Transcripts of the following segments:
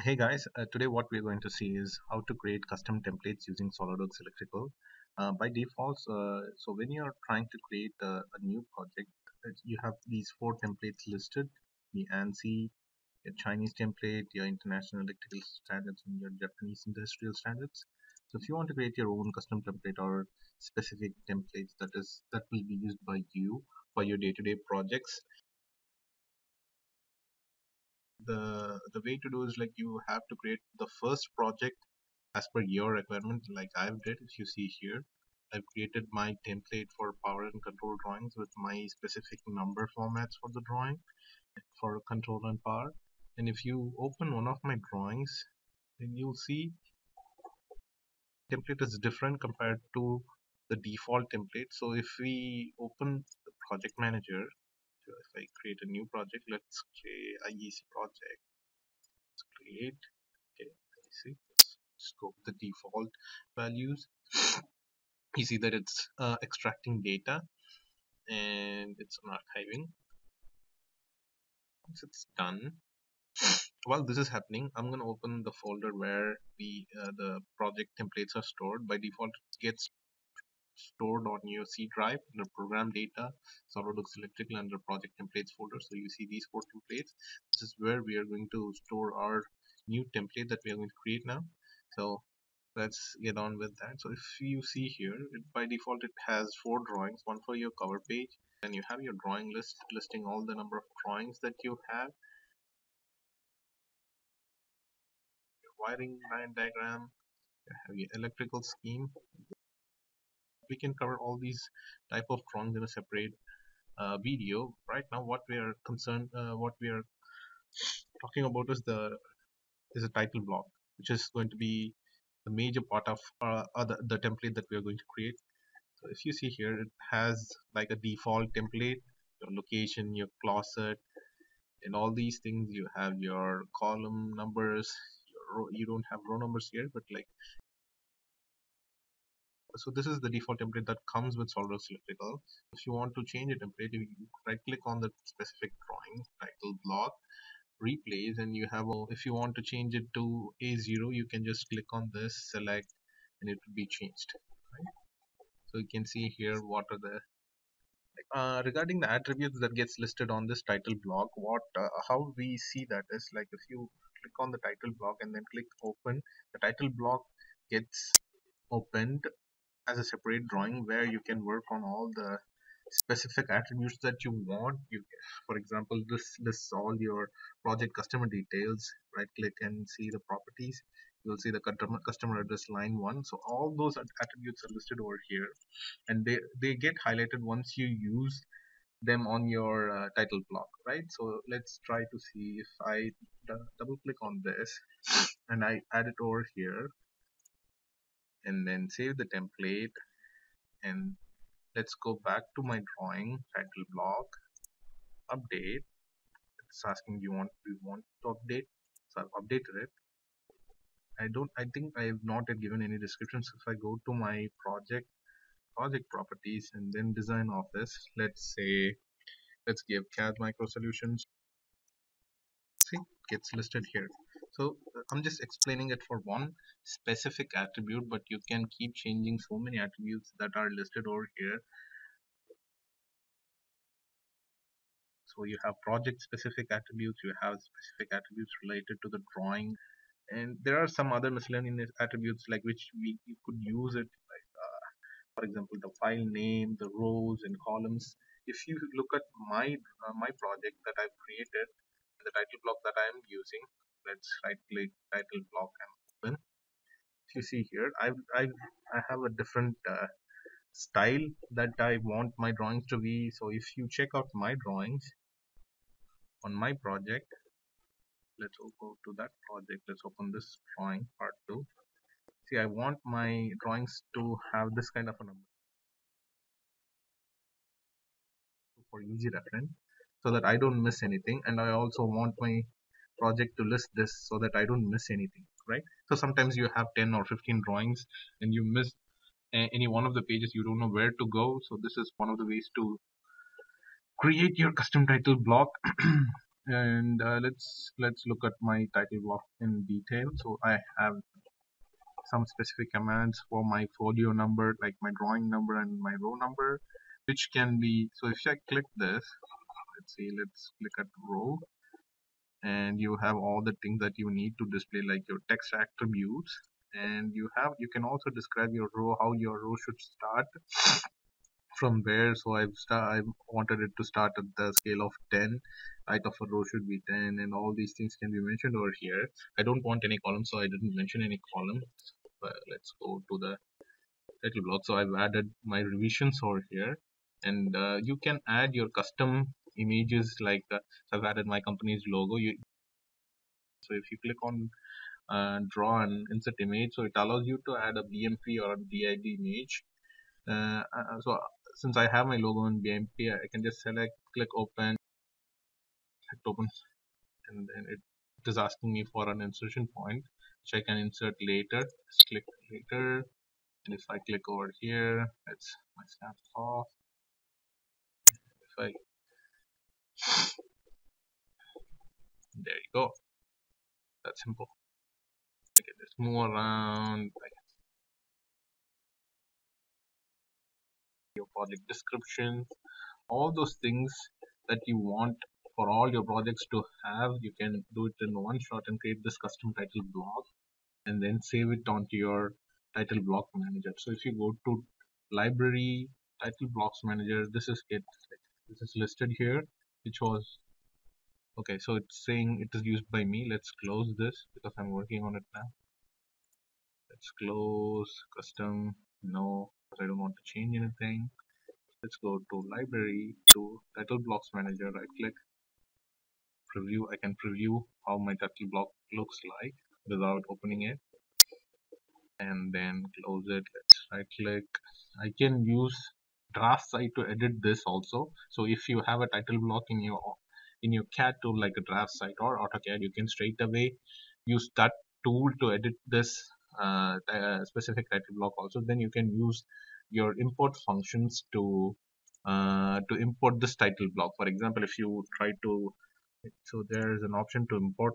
Hey guys, today what we're going to see is how to create custom templates using SolidWorks Electrical. By default, so when you're trying to create a new project, you have these four templates listed: the ANSI, your Chinese template, your International Electrical Standards, and your Japanese Industrial Standards. So if you want to create your own custom template or specific templates that will be used by you for your day-to-day projects, the way to do is like you have to create the first project as per your requirement. Like I've did, if you see here, I've created my template for power and control drawings with my specific number formats for the drawing for control and power. And if you open one of my drawings, then you'll see template is different compared to the default template. So if we open the project manager, so if I create a new project, let's create IEC project, let's create, okay, IEC, let's scope the default values. You see that it's extracting data and it's on archiving. Once it's done, while this is happening, I'm going to open the folder where the project templates are stored. By default, it gets stored on your C drive under program data, SolidWorks Electrical, under project templates folder. So you see these four templates. This is where we are going to store our new template that we are going to create now. So let's get on with that. So if you see here, by default it has four drawings: one for your cover page, and you have your drawing list listing all the number of drawings that you have, your wiring line diagram, you have your electrical scheme. We can cover all these type of drawings in a separate video. Right now what we are concerned, what we are talking about is a title block, which is going to be the major part of the template that we are going to create. So if you see here, it has like a default template, your location, your closet, and all these things. You have your column numbers. You don't have row numbers here, but like, so this is the default template that comes with SolidWorks Electrical. If you want to change a template, you right click on the specific drawing title block, replace, and you have if you want to change it to A0, you can just click on this, select, and it will be changed. Right? So you can see here what are the regarding the attributes that gets listed on this title block. What how we see that is like, if you click on the title block and then click open, the title block gets opened as a separate drawing where you can work on all the specific attributes that you want. You, for example, this lists all your project customer details. Right click and see the properties. You'll see the customer address line 1. So all those attributes are listed over here, and they get highlighted once you use them on your title block, right? So let's try to see. If I double click on this and I add it over here and then save the template, and let's go back to my drawing title block, update. It's asking, do you want to update? So I've updated it. I think I have not yet given any description. So if I go to my project properties and then design office, let's say, let's give CAD Microsolutions. See, gets listed here. So I'm just explaining it for one specific attribute, but you can keep changing so many attributes that are listed over here. So you have project specific attributes, you have specific attributes related to the drawing, and there are some other miscellaneous attributes like which you could use it, like for example the file name, the rows and columns. If you look at my project that I've created, the title block that I am using, let's right click title block and open. If you see here, I have a different style that I want my drawings to be. So if you check out my drawings on my project, let's go to that project. Let's open this drawing part 2. See, I want my drawings to have this kind of a number for easy reference so that I don't miss anything, and I also want my project to list this so that I don't miss anything, right? So sometimes you have 10 or 15 drawings and you miss any one of the pages, you don't know where to go. So this is one of the ways to create your custom title block And let's look at my title block in detail. So I have some specific commands for my folio number, like my drawing number and my row number, which can be, so if I click this, let's see, let's click at row, and you have all the things that you need to display, like your text attributes, and you can also describe your row, how your row should start from where. So I wanted it to start at the scale of 10. Height of a row should be 10, and all these things can be mentioned over here. I don't want any columns, so I didn't mention any column. But let's go to the title block. So I've added my revisions over here, and you can add your custom images, like I've added my company's logo. So if you click on draw and insert image, so it allows you to add a BMP or a DID image. So since I have my logo in BMP, I can just select, click open, click open, and then it is asking me for an insertion point, which I can insert later. Just click later, and if I click over here, it's my snap off. If I, there you go. That's simple. I can just move around, like your project description, all those things that you want for all your projects to have. You can do it in one shot and create this custom title block, and then save it onto your title block manager. So if you go to library title blocks manager, this is it. This is listed here, which was okay. So it's saying it is used by me. Let's close this because I'm working on it now. Let's close custom. No, because I don't want to change anything. Let's go to library, to title blocks manager, right click, preview. I can preview how my title block looks like without opening it, and then close it. Let's right click. I can use draft site to edit this also. So if you have a title block in your CAD tool, like a draft site or AutoCAD, you can straight away use that tool to edit this specific title block also. Then you can use your import functions to import this title block. For example, if you try to, so there is an option to import,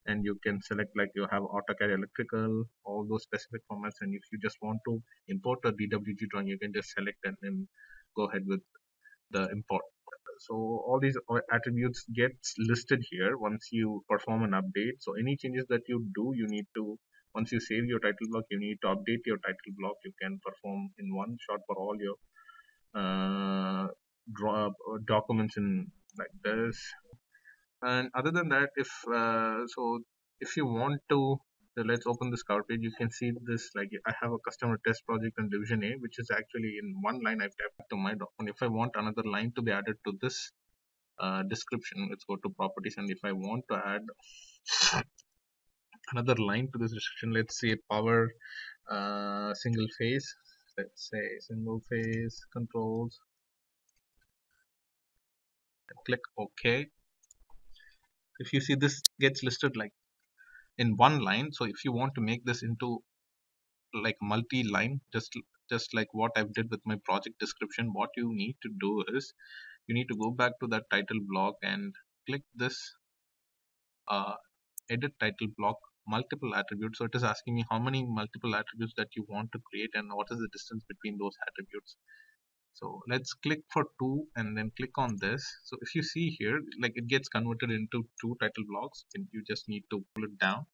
and you can select, like you have AutoCAD electrical, all those specific formats, and if you just want to import a DWG drawing, you can just select and then go ahead with the import. So all these attributes gets listed here once you perform an update. So any changes that you do, you need to, once you save your title block, you need to update your title block. You can perform in one shot for all your documents in like this. And other than that, if if you want to, let's open this cover page. You can see this, like I have a customer test project in division A, which is actually in one line I've typed to my document. If I want another line to be added to this description, let's go to properties, and if I want to add another line to this description, let's say power single phase, let's say single phase controls, and click OK. If you see, this gets listed like in one line. So if you want to make this into like multi-line, just like what I've did with my project description, what you need to do is you need to go back to that title block and click this uh, edit title block multiple attributes. So it is asking me how many multiple attributes that you want to create and what is the distance between those attributes. So let's click for 2 and then click on this. So if you see here, like it gets converted into 2 title blocks, and you just need to pull it down,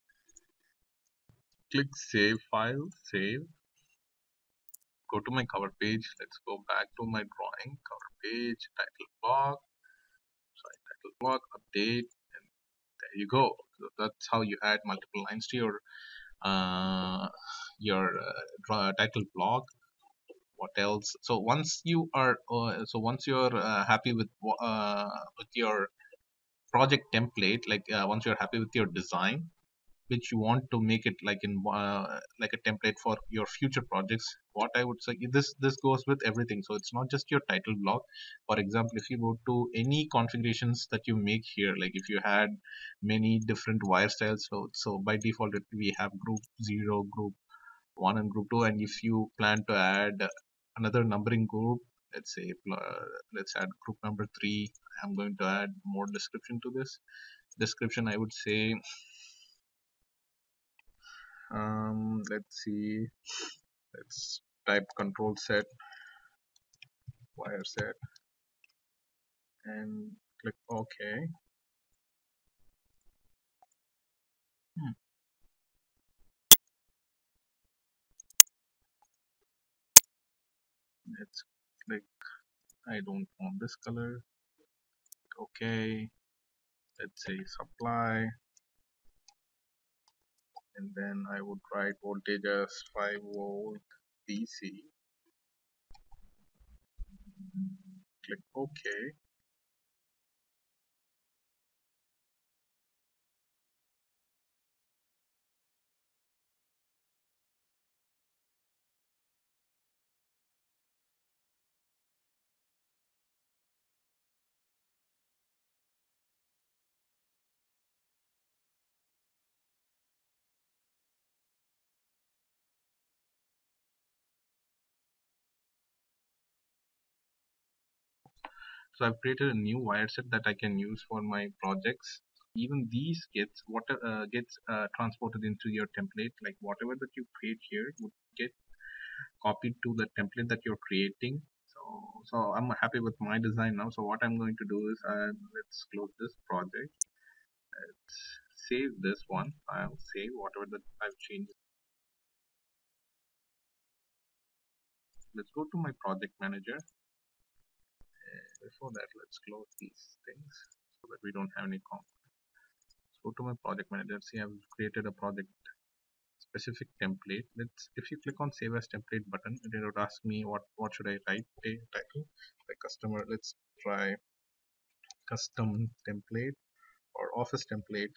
click save file, save, go to my cover page. Let's go back to my drawing, cover page, title block, sorry, title block, update, and there you go. So that's how you add multiple lines to your title block. What else? So once you are once you're happy with your project template, like once you're happy with your design, which you want to make it like in like a template for your future projects, what I would say, this goes with everything. So it's not just your title block. For example, if you go to any configurations that you make here, like if you had many different wire styles, so by default we have group 0, group 1 and group 2, and if you plan to add another numbering group, let's say let's add group number 3. I'm going to add more description to this description. I would say let's see, let's type control set wire set and click OK. Hmm, let's click, I don't want this color. OK, let's say supply, and then I would write voltage as 5 volt DC. Click OK. So I've created a new wire set that I can use for my projects. Even these gets transported into your template. Like whatever that you create here would get copied to the template that you're creating. So I'm happy with my design now. So what I'm going to do is let's close this project. Let's save this one. I'll save whatever that I've changed. Let's go to my project manager. Before that, let's close these things so that we don't have any conflict. Let's go to my project manager. See, I've created a project specific template. Let's, if you click on save as template button, it would ask me what should I write a title, like customer. Let's try custom template or office template.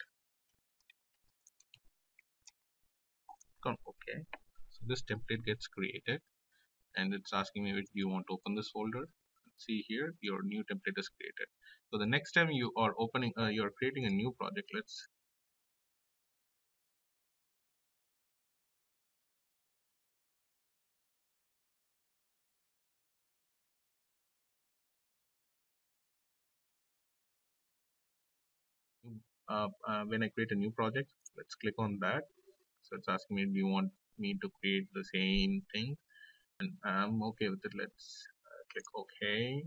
Okay, so this template gets created and it's asking me, do you want to open this folder? See here, your new template is created. So the next time you are opening you're creating a new project, let's when I create a new project, let's click on that. So it's asking me, do you want me to create the same thing? And I'm okay with it. Let's click OK.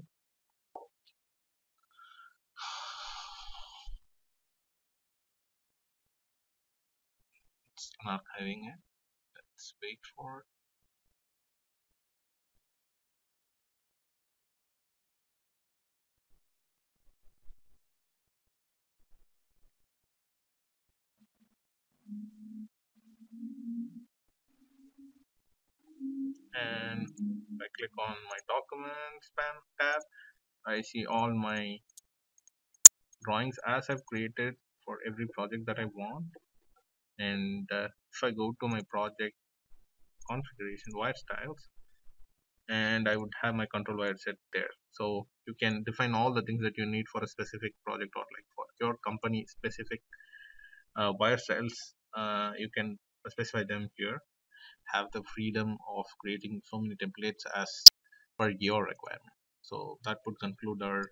It's archiving it. Let's wait for it. And I click on my documents tab. I see all my drawings as I've created for every project that I want. And if I go to my project configuration wire styles, and I would have my control wire set there. So you can define all the things that you need for a specific project or like for your company specific wire styles. You can specify them here. Have the freedom of creating so many templates as per your requirement. So that would conclude our